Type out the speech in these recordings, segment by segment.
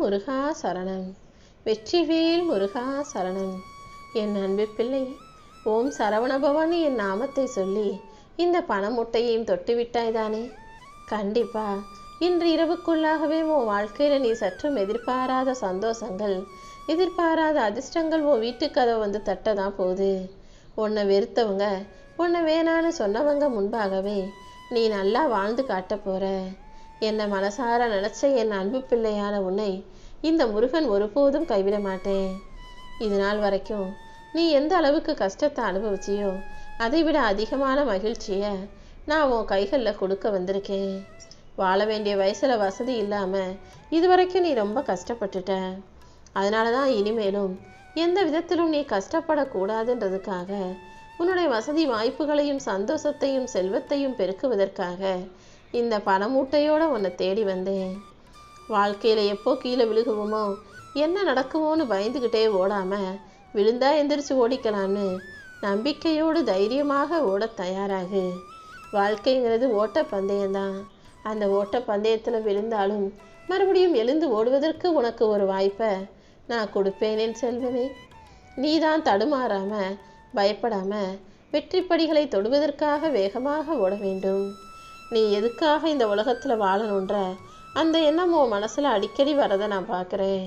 முருகா சரணம். வெற்றிவேல் முருகா சரணம். என் அன்பு பிள்ளை, ஓம் சரவணபவன் என் நாமத்தை சொல்லி இந்த பணமுட்டையையும் தொட்டுவிட்டாய்தானே? கண்டிப்பா இன்று இரவுக்குள்ளாகவே உன் வாழ்க்கையில் நீ சற்றும் எதிர்பாராத சந்தோஷங்கள், எதிர்பாராத அதிர்ஷ்டங்கள் உன் வீட்டுக்கு கதவை வந்து தட்டதான் போகுது. உன்னை வெறுத்தவங்க, உன்னை வேணான்னு சொன்னவங்க முன்பாகவே நீ நல்லா வாழ்ந்து காட்ட போற. என்னை மனசார நினைச்ச என் அன்பு பிள்ளையான உன்னை இந்த முருகன் ஒருபோதும் கைவிட மாட்டேன். இது நாள் வரைக்கும் நீ எந்த அளவுக்கு கஷ்டத்தை அனுபவிச்சியோ அதை விட அதிகமான மகிழ்ச்சியை நான் உன் கைகளில் கொடுக்க வந்திருக்கேன். வாழ வேண்டிய வயசுல வசதி இல்லாமல் இதுவரைக்கும் நீ ரொம்ப கஷ்டப்பட்டுட்ட. அதனால தான் இனிமேலும் எந்த விதத்திலும் நீ கஷ்டப்படக்கூடாதுன்றதுக்காக உன்னுடைய வசதி வாய்ப்புகளையும் சந்தோஷத்தையும் செல்வத்தையும் பெருக்குவதற்காக இந்த பணமூட்டையோடு உன்னை தேடி வந்தேன். வாழ்க்கையில் எப்போ கீழே விழுகுவோமோ, என்ன நடக்குமோன்னு பயந்துக்கிட்டே ஓடாமல் விழுந்தா எந்திரிச்சு ஓடிக்கலான்னு நம்பிக்கையோடு தைரியமாக ஓட தயாராகு. வாழ்க்கைங்கிறது ஓட்ட பந்தயம்தான். அந்த ஓட்ட பந்தயத்தில் விழுந்தாலும் மறுபடியும் எழுந்து ஓடுவதற்கு உனக்கு ஒரு வாய்ப்பை நான் கொடுப்பேனேன் செல்வமே. நீ தான் தடுமாறாமல் பயப்படாமல் வெற்றி படிகளை தொடுவதற்காக வேகமாக ஓட வேண்டும். நீ எதுக்காக இந்த உலகத்தில் வாழணுன்ற அந்த எண்ணம் உன் மனசில் அடிக்கடி வரதை நான் பார்க்குறேன்.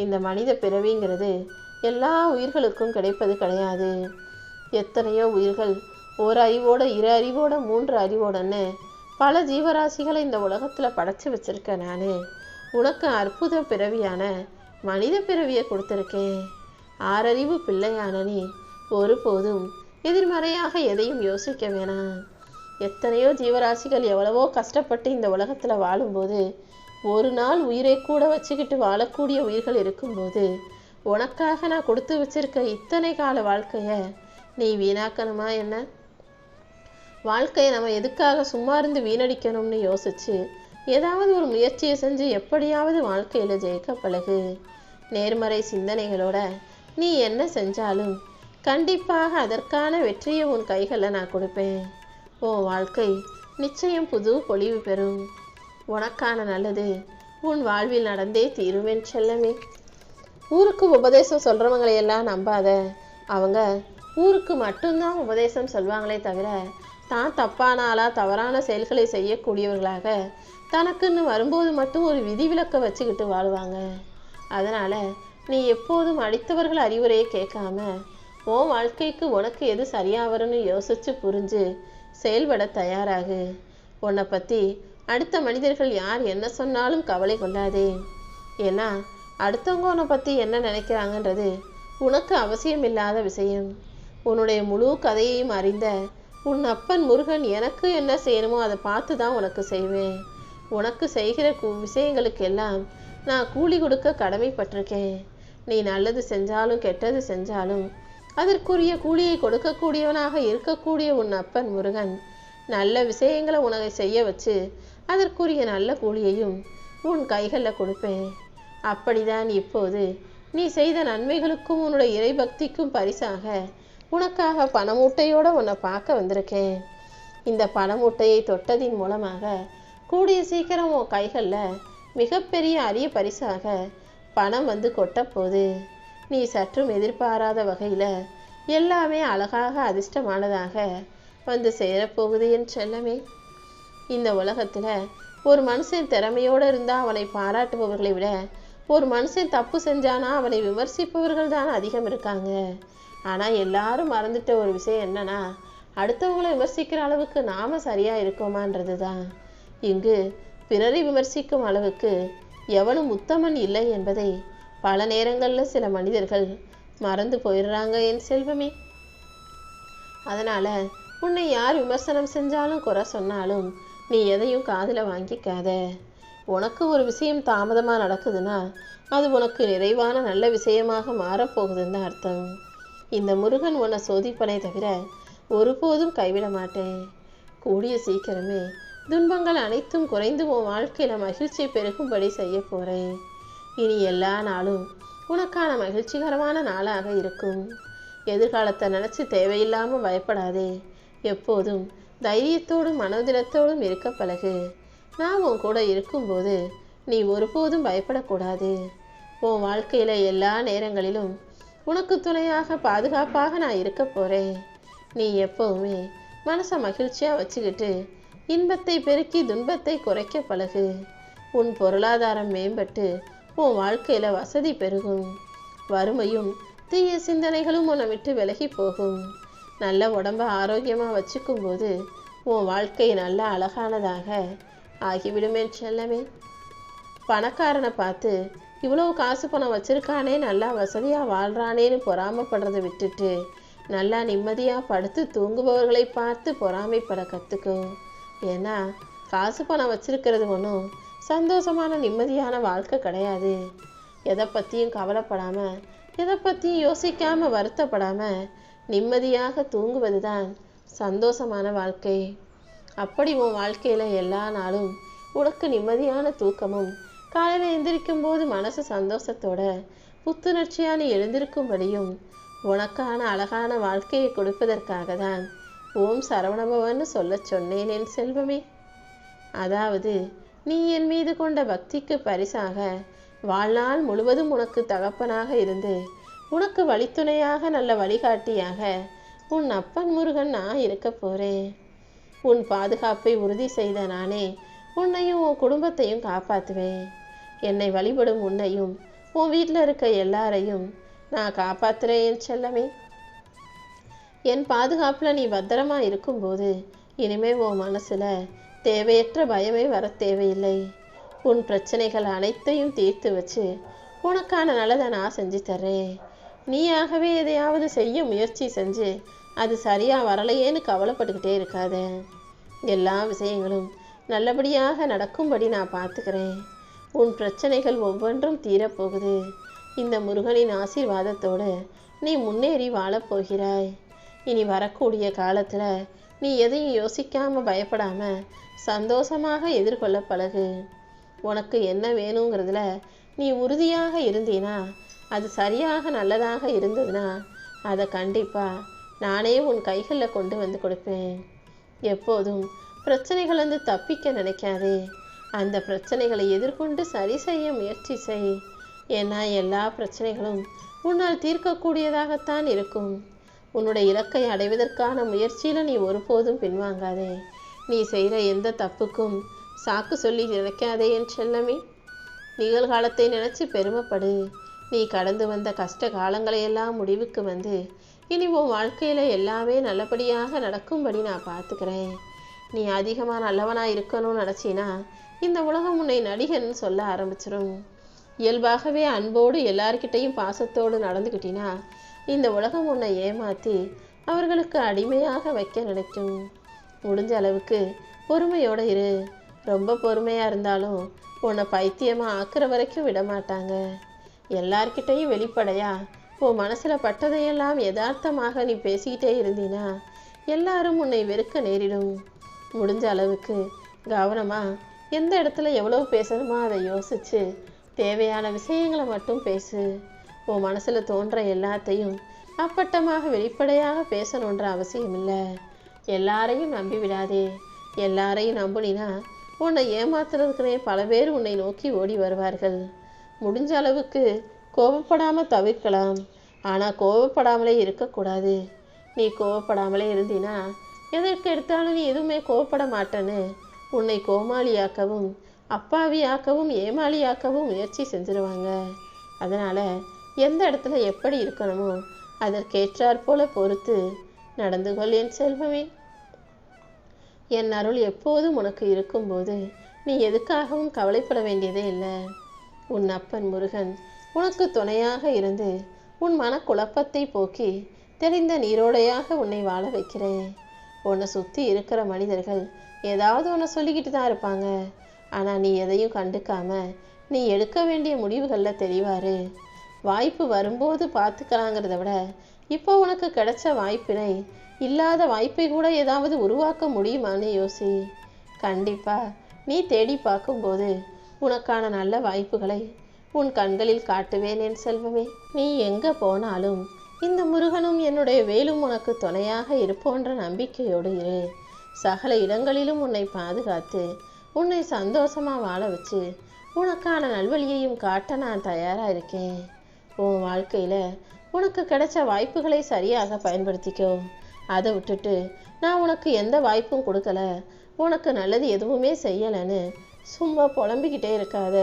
இந்த மனித பிறவிங்கிறது எல்லா உயிர்களுக்கும் கிடைப்பது கிடையாது. எத்தனையோ உயிர்கள் ஒரு அறிவோட, இரு அறிவோட, 3 அறிவோடன்னு பல ஜீவராசிகளை இந்த உலகத்தில் படைச்சி வச்சிருக்கேன். நான் உனக்கு அற்புத பிறவியான மனித பிறவியை கொடுத்துருக்கேன். 6 அறிவு பிள்ளையான நீ ஒருபோதும் எதிர்மறையாக எதையும் யோசிக்க வேணாம். எத்தனையோ ஜீவராசிகள் எவ்வளவோ கஷ்டப்பட்டு இந்த உலகத்தில் வாழும்போது ஒரு நாள் உயிரை கூட வச்சுக்கிட்டு வாழக்கூடிய உயிர்கள் இருக்கும்போது உனக்காக நான் கொடுத்து வச்சிருக்க இத்தனை கால வாழ்க்கையை நீ வீணாக்கணுமா என்ன? வாழ்க்கையை நம்ம எதுக்காக சும்மா இருந்து வீணடிக்கணும்னு யோசிச்சு ஏதாவது ஒரு முயற்சியை செஞ்சு எப்படியாவது வாழ்க்கையில் ஜெயிக்க பழகு. நேர்மறை சிந்தனைகளோட நீ என்ன செஞ்சாலும் கண்டிப்பாக அதற்கான வெற்றியை உன் கைகளில் நான் கொடுப்பேன். உன் வாழ்க்கை நிச்சயம் புது பொலிவு பெறும். உனக்கான நல்லது உன் வாழ்வில் நடந்தே தீருவேன் செல்லமே. ஊருக்கு உபதேசம் சொல்கிறவங்களையெல்லாம் நம்பாத. அவங்க ஊருக்கு மட்டும்தான் உபதேசம் சொல்வாங்களே தவிர தான் தப்பான ஆளாக தவறான செயல்களை செய்யக்கூடியவர்களாக தனக்குன்னு வரும்போது மட்டும் ஒரு விதிவிலக்கை வச்சுக்கிட்டு வாழ்வாங்க. அதனால் நீ எப்போதும் அடுத்தவர்கள் அறிவுரையை கேட்காம உன் வாழ்க்கைக்கு உனக்கு எது சரியாக வரும்னு யோசித்து புரிஞ்சு செயல்பட தயாராகு. உன்னை பற்றி அடுத்த மனிதர்கள் யார் என்ன சொன்னாலும் கவலை கொள்ளாதே. ஏன்னா அடுத்தவங்க உன்னை பற்றி என்ன நினைக்கிறாங்கன்றது உனக்கு அவசியம் இல்லாத விஷயம். உன்னுடைய முழு கதையையும் அறிந்த உன் அப்பன் முருகன் எனக்கு என்ன செய்யணுமோ அதை பார்த்து தான் உனக்கு செய்வேன். உனக்கு செய்கிற விஷயங்களுக்கு எல்லாம் நான் கூலி கொடுக்க கடமைப்பட்டிருக்கேன். நீ நல்லது செஞ்சாலும் கெட்டது செஞ்சாலும் அதற்குரிய கூலியை கொடுக்கக்கூடியவனாக இருக்கக்கூடிய உன் அப்பன் முருகன் நல்ல விஷயங்களை உனக்கு செய்ய வச்சு அதற்குரிய நல்ல கூலியையும் உன் கைகளில் கொடுப்பேன். அப்படிதான் இப்போது நீ செய்த நன்மைகளுக்கும் உன்னுடைய இறைபக்திக்கும் பரிசாக உனக்காக பணமூட்டையோடு உன்னை பார்க்க வந்திருக்கேன். இந்த பணமூட்டையை தொட்டதின் மூலமாக கூடிய சீக்கிரம் உன் கைகளில் மிகப்பெரிய அரிய பரிசாக பணம் வந்து கொட்டப்போகுது. நீ சற்றும் எதிர்பாராத வகையில் எல்லாமே அழகாக அதிர்ஷ்டமானதாக வந்து சேரப்போகுது என் செல்லமே. இந்த உலகத்தில் ஒரு மனுஷன் திறமையோடு இருந்தால் அவனை பாராட்டுபவர்களை விட ஒரு மனுஷன் தப்பு செஞ்சானா அவனை விமர்சிப்பவர்கள் தான் அதிகம் இருக்காங்க. ஆனால் எல்லாரும் மறந்துட்ட ஒரு விஷயம் என்னன்னா, அடுத்தவங்களை விமர்சிக்கிற அளவுக்கு நாம் சரியாக இருக்கோமான்றது தான். இங்கு பிறரை விமர்சிக்கும் அளவுக்கு எவனும் உத்தமன் இல்லை என்பதை பல நேரங்களில் சில மனிதர்கள் மறந்து போயிடுறாங்க என் செல்வமே. அதனால் உன்னை யார் விமர்சனம் செஞ்சாலும் குறை சொன்னாலும் நீ எதையும் காதில் வாங்கிக்காத. உனக்கு ஒரு விஷயம் தாமதமாக நடக்குதுன்னா அது உனக்கு நிறைவான நல்ல விஷயமாக மாறப்போகுதுன்னு தான் அர்த்தம். இந்த முருகன் உன்னை சோதிப்பனை தவிர ஒருபோதும் கைவிட மாட்டேன். கூடிய சீக்கிரமே துன்பங்கள் அனைத்தும் குறைந்து உன் வாழ்க்கையில் மகிழ்ச்சி பெருகும்படி செய்ய போகிறேன். இனி எல்லா நாளும் உனக்கான மகிழ்ச்சிகரமான நாளாக இருக்கும். எதிர்காலத்தை நினச்சி தேவையில்லாமல் பயப்படாதே. எப்போதும் தைரியத்தோடும் மனோதிடத்தோடும் இருக்க பழகு. நான் உன் கூட இருக்கும்போது நீ ஒருபோதும் பயப்படக்கூடாது. உன் வாழ்க்கையில் எல்லா நேரங்களிலும் உனக்கு துணையாக பாதுகாப்பாக நான் இருக்க போகிறேன். நீ எப்பவுமே மனசை மகிழ்ச்சியாக வச்சுக்கிட்டு இன்பத்தை பெருக்கி துன்பத்தை குறைக்க பழகு. உன் பொருளாதாரம் மேம்பட்டு உன் வாழ்க்கையில் வசதி பெருகும். வறுமையும் தீய சிந்தனைகளும் உன்னை விட்டு விலகி போகும். நல்ல உடம்ப ஆரோக்கியமாக வச்சுக்கும் போது உன் வாழ்க்கை நல்ல அழகானதாக ஆகிவிடுமே செல்லமே. பணக்காரனை பார்த்து இவ்வளோ காசு பணம் வச்சிருக்கானே, நல்லா வசதியாக வாழ்கிறானேன்னு பொறாமப்படுறதை விட்டுட்டு நல்லா நிம்மதியாக படுத்து தூங்குபவர்களை பார்த்து பொறாமைப்பட கற்றுக்கோ. ஏன்னா காசு பணம் வச்சிருக்கிறது ஒன்றும் சந்தோஷமான நிம்மதியான வாழ்க்கை கிடையாது. எதை பற்றியும் கவலைப்படாமல், எதை பற்றியும் யோசிக்காமல், வருத்தப்படாமல் நிம்மதியாக தூங்குவது தான் சந்தோஷமான வாழ்க்கை. அப்படி உன் வாழ்க்கையில் எல்லா நாளும் உனக்கு நிம்மதியான தூக்கமும், காலையில் எந்திரிக்கும் போது மனசு சந்தோஷத்தோட புத்துணர்ச்சியாக நீ எழுந்திருக்கும்படியும் உனக்கான அழகான வாழ்க்கையை கொடுப்பதற்காக தான் ஓம் சரவணபவன்னு சொல்ல சொன்னேன் என் செல்வமே. அதாவது நீ என் மீது கொண்ட பக்திக்கு பரிசாக வாழ்நாள் முழுவதும் உனக்கு தகப்பனாக இருந்து உனக்கு வழித்துணையாக நல்ல வழிகாட்டியாக உன் அப்பன் முருகன் நான் இருக்க போகிறேன். உன் பாதுகாப்பை உறுதி செய்த நானே உன்னையும் உன் குடும்பத்தையும் காப்பாற்றுவேன். என்னை வழிபடும் உன்னையும் உன் வீட்டில் இருக்க எல்லாரையும் நான் காப்பாற்றுறேன் என் செல்லமே. என் பாதுகாப்பில் நீ பத்திரமா இருக்கும்போது இனிமே உன் மனசில் தேவையற்ற பயமே வர தேவையில்லை. உன் பிரச்சனைகள் அனைத்தையும் தீர்த்து வச்சு உனக்கான நல்லதை நான் செஞ்சு தர்றேன். நீயாகவே எதையாவது செய்ய முயற்சி செஞ்சு அது சரியாக வரலையேன்னு கவலைப்பட்டுக்கிட்டே இருக்காத. எல்லா விஷயங்களும் நல்லபடியாக நடக்கும்படி நான் பார்த்துக்கிறேன். உன் பிரச்சனைகள் ஒவ்வொன்றும் தீரப்போகுது. இந்த முருகனின் ஆசீர்வாதத்தோடு நீ முன்னேறி வாழப்போகிறாய். இனி வரக்கூடிய காலத்தில் நீ எதையும் யோசிக்காமல் பயப்படாமல் சந்தோஷமாக எதிர்கொள்ள பழகு. உனக்கு என்ன வேணுங்கிறதுல நீ உறுதியாக இருந்தீனா, அது சரியாக நல்லதாக இருந்ததுன்னா அதை கண்டிப்பாக நானே உன் கைகளில் கொண்டு வந்து கொடுப்பேன். எப்போதும் பிரச்சனைகள் வந்து தப்பிக்க நினைக்காதே. அந்த பிரச்சனைகளை எதிர்கொண்டு சரி செய்ய முயற்சி செய். ஏன்னா எல்லா பிரச்சனைகளும் உன்னால் தீர்க்கக்கூடியதாகத்தான் இருக்கும். உன்னுடைய இலக்கை அடைவதற்கான முயற்சியில் நீ ஒருபோதும் பின்வாங்காதே. நீ செய்கிற எந்த தப்புக்கும் சாக்கு சொல்லி நினைக்காதே என் செல்லமே. நிகழ்காலத்தை நினச்சி பெருமைப்படு. நீ கடந்து வந்த கஷ்ட காலங்களையெல்லாம் முடிவுக்கு வந்து இனி உன் வாழ்க்கையில் எல்லாமே நல்லபடியாக நடக்கும்படி நான் பார்த்துக்கிறேன். நீ அதிகமாக நல்லவனாக இருக்கணும்னு நினச்சினா இந்த உலகம் உன்னை நடிகன்னு சொல்ல ஆரம்பிச்சிடும். இயல்பாகவே அன்போடு எல்லார்கிட்டையும் பாசத்தோடு நடந்துக்கிட்டினா இந்த உலகம் உன்னை ஏமாற்றி அவர்களுக்கு அடிமையாக வைக்க நினைக்கும். முடிஞ்ச அளவுக்கு பொறுமையோடு இரு. ரொம்ப பொறுமையாக இருந்தாலும் உன்னை பைத்தியமாக ஆக்குற வரைக்கும் விட மாட்டாங்க. எல்லார்கிட்டையும் வெளிப்படையா உன் மனசில் பட்டதையெல்லாம் யதார்த்தமாக நீ பேசிக்கிட்டே இருந்தீனா எல்லாரும் உன்னை வெறுக்க நேரிடும். முடிஞ்ச அளவுக்கு கவனமாக எந்த இடத்துல எவ்வளோ பேசணுமோ அதை யோசித்து தேவையான விஷயங்களை மட்டும் பேசு. உன் மனசில் தோன்ற எல்லாத்தையும் அப்பட்டமாக வெளிப்படையாக பேசணுன்ற அவசியம் இல்லை. எல்லாரையும் நம்பி விடாதே. எல்லாரையும் நம்பினா உன்னை ஏமாத்துறதுக்குனே பல பேர் உன்னை நோக்கி ஓடி வருவார்கள். முடிஞ்ச அளவுக்கு கோபப்படாமல் தவிர்க்கலாம். ஆனால் கோபப்படாமலே இருக்கக்கூடாது. நீ கோபப்படாமலே இருந்தினா எதற்கு எடுத்தாலும் நீ எதுவுமே கோபப்பட மாட்டேன்னு உன்னை கோமாளியாக்கவும் அப்பாவியாக்கவும் ஏமாளியாக்கவும் முயற்சி செஞ்சிருவாங்க. அதனால் எந்த இடத்துல எப்படி இருக்கணுமோ அதற்கேற்றாற் போல பொறுத்து நடந்து கொள் என் செல்வமே. என் அருள் எப்போதும் உனக்கு இருக்கும்போது நீ எதுக்காகவும் கவலைப்பட வேண்டியதே இல்லை. உன் அப்பன் முருகன் உனக்கு துணையாக இருந்து உன் மனக்குழப்பத்தை போக்கி தெரிந்த நீரோடையாக உன்னை வாழ வைக்கிறேன். உன்னை சுற்றி இருக்கிற மனிதர்கள் ஏதாவது ஒன்று சொல்லிக்கிட்டு தான் இருப்பாங்க. ஆனால் நீ எதையும் கண்டுக்காம நீ எடுக்க வேண்டிய முடிவுகளில் தெளிவாரு. வாய்ப்பு வரும்போது பார்த்துக்கலாங்கிறத விட இப்போ உனக்கு கிடைச்ச வாய்ப்பினை இல்லாத வாய்ப்பை கூட ஏதாவது உருவாக்க முடியுமான்னு யோசி. கண்டிப்பாக நீ தேடி பார்க்கும்போது உனக்கான நல்ல வாய்ப்புகளை உன் கண்களில் காட்டுவேன் என் செல்வமே. நீ எங்கே போனாலும் இந்த முருகனும் என்னுடைய வேலும் உனக்கு துணையாக இருப்போன்ற நம்பிக்கையோடு இரு. சகல இடங்களிலும் உன்னை பாதுகாத்து உன்னை சந்தோஷமாக வாழ வச்சு உனக்கான நல்வழியையும் காட்ட நான் தயாராக இருக்கேன். உன் வாழ்க்கையில் உனக்கு கிடைச்ச வாய்ப்புகளை சரியாக பயன்படுத்திக்கோ. அதை விட்டுட்டு நான் உனக்கு எந்த வாய்ப்பும் கொடுக்கல, உனக்கு நல்லது எதுவுமே செய்யலைன்னு சும்மா புலம்பிக்கிட்டே இருக்காத.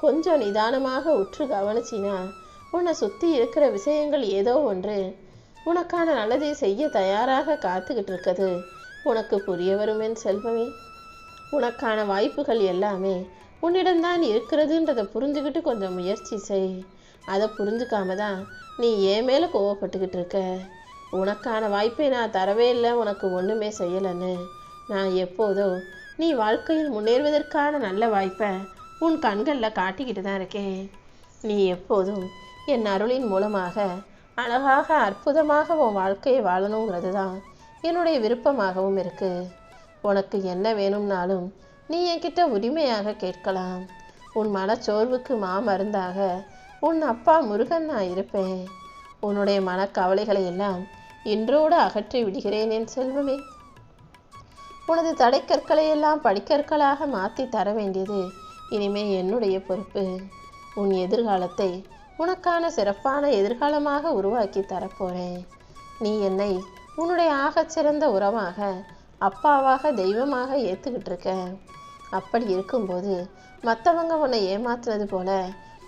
கொஞ்சம் நிதானமாக உற்று கவனிச்சினா உன்னை சுற்றி இருக்கிற விஷயங்கள் ஏதோ ஒன்று உனக்கான நல்லதை செய்ய தயாராக காத்துக்கிட்டு இருக்குது உனக்கு புரிய வரும் என் செல்வமே. உனக்கான வாய்ப்புகள் எல்லாமே உன்னிடம்தான் இருக்கிறதுன்றதை புரிஞ்சுக்கிட்டு கொஞ்சம் முயற்சி செய். அதை புரிஞ்சுக்காம தான் நீ ஏன் மேலே கோவப்பட்டுக்கிட்டு இருக்க. உனக்கான வாய்ப்பை நான் தரவே இல்லை, உனக்கு ஒன்றுமே செய்யலைன்னு. நான் எப்போதும் நீ வாழ்க்கையில் முன்னேறுவதற்கான நல்ல வாய்ப்பை உன் கண்களில் காட்டிக்கிட்டு தான் இருக்கேன். நீ எப்போதும் என் அருளின் மூலமாக அழகாக அற்புதமாக உன் வாழ்க்கையை வாழணுங்கிறது தான் என்னுடைய விருப்பமாகவும் இருக்குது. உனக்கு என்ன வேணும்னாலும் நீ என்கிட்ட உரிமையாக கேட்கலாம். உன் மனச்சோர்வுக்கு மாமருந்தாக உன் அப்பா முருகன் நான் இருப்பேன். உன்னுடைய மனக்கவலைகளை எல்லாம் இன்றோடு அகற்றி விடுகிறேன் என் செல்வமே. உனது தடைக்கற்களை எல்லாம் படிக்கற்களாக மாற்றி தர வேண்டியது இனிமே என்னுடைய பொறுப்பு. உன் எதிர்காலத்தை உனக்கான சிறப்பான எதிர்காலமாக உருவாக்கி தரப்போகிறேன். நீ என்னை உன்னுடைய ஆகச்சிறந்த உறவாக, அப்பாவாக, தெய்வமாக ஏற்றுக்கிட்டு இருக்க. அப்படி இருக்கும்போது மற்றவங்க உன்னை ஏமாத்துறது போல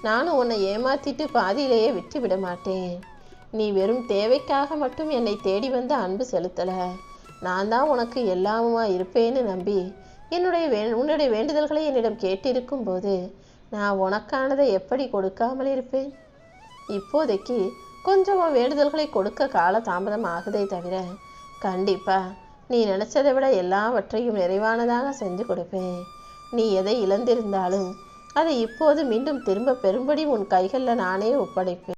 நானும் உன்னை ஏமாற்றிட்டு பாதியிலேயே விட்டு விட மாட்டேன். நீ வெறும் தேவைக்காக மட்டும் என்னை தேடி வந்து அன்பு செலுத்தலை. நான் தான் உனக்கு எல்லாமுமா இருப்பேன்னு நம்பி உன்னுடைய வேண்டுதல்களை என்னிடம் கேட்டிருக்கும் போது நான் உனக்கானதை எப்படி கொடுக்காமல் இருப்பேன்? இப்போதைக்கு கொஞ்சம் வேண்டுதல்களை கொடுக்க கால தாமதம் ஆகுதே தவிர கண்டிப்பாக நீ நினச்சதை விட எல்லாவற்றையும் நிறைவானதாக செஞ்சு கொடுப்பேன். நீ எதை இழந்திருந்தாலும் அதை இப்போது மீண்டும் திரும்ப பெறும்படி உன் கைகளில் நானே ஒப்படைப்பேன்.